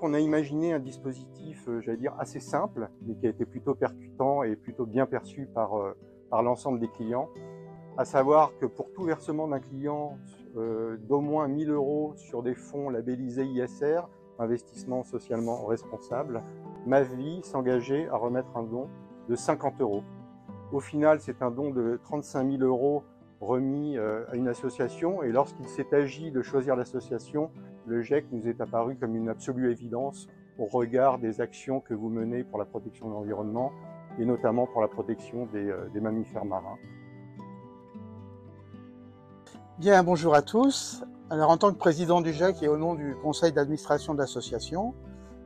Donc on a imaginé un dispositif, j'allais dire, assez simple, mais qui a été plutôt percutant et plutôt bien perçu par l'ensemble des clients, à savoir que pour tout versement d'un client d'au moins 1 000 € sur des fonds labellisés ISR, investissement socialement responsable, MAVI s'engageait à remettre un don de 50 €. Au final, c'est un don de 35 000 € remis à une association, et lorsqu'il s'est agi de choisir l'association, le GIEC nous est apparu comme une absolue évidence au regard des actions que vous menez pour la protection de l'environnement et notamment pour la protection des mammifères marins. Bien, bonjour à tous. Alors, en tant que président du GIEC et au nom du conseil d'administration de l'association,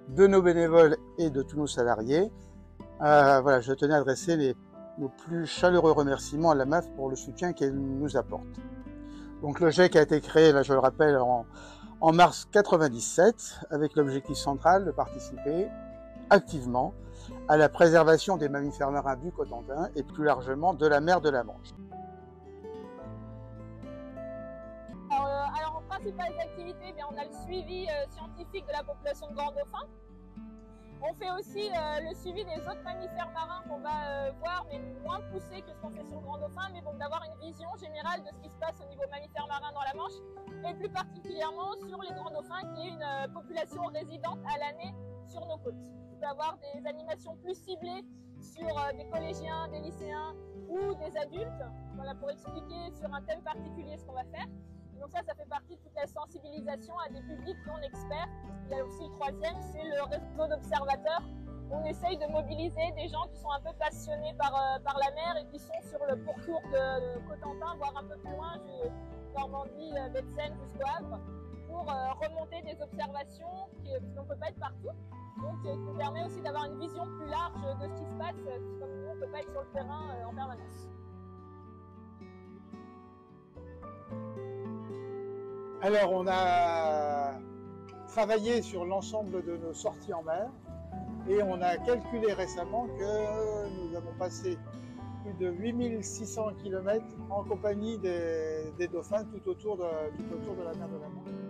de nos bénévoles et de tous nos salariés, voilà, je tenais à adresser nos plus chaleureux remerciements à la MAF pour le soutien qu'elle nous apporte. Donc, le GIEC a été créé, là, je le rappelle, en mars 97, avec l'objectif central de participer activement à la préservation des mammifères marins du Cotentin et plus largement de la mer de la Manche. Alors, en principales activités, on a le suivi scientifique de la population de grands dauphins. On fait aussi le suivi des autres mammifères marins qu'on va voir, mais moins poussé que ce qu'on fait sur le grand dauphin, mais bon, d'avoir une vision générale de ce qui se passe au niveau mammifères marins dans la Manche, et plus particulièrement sur les grands dauphins, qui est une population résidente à l'année sur nos côtes. On peut avoir des animations plus ciblées sur des collégiens, des lycéens ou des adultes, voilà, pour expliquer sur un thème particulier ce qu'on va faire. Donc ça fait partie de toute la sensibilisation à des publics non experts. Il y a aussi le troisième, c'est le réseau d'observateurs. On essaye de mobiliser des gens qui sont un peu passionnés par la mer et qui sont sur le pourtour de Cotentin, voire un peu plus loin, Normandie, Betsen jusqu'au Havre, pour remonter des observations, parce qu'on ne peut pas être partout. Donc qui nous permet aussi d'avoir une vision plus large de ce qui se passe, comme nous on ne peut pas être sur le terrain en permanence. Alors, on a travaillé sur l'ensemble de nos sorties en mer et on a calculé récemment que nous avons passé plus de 8600 km en compagnie des dauphins tout autour de la mer de la Manche.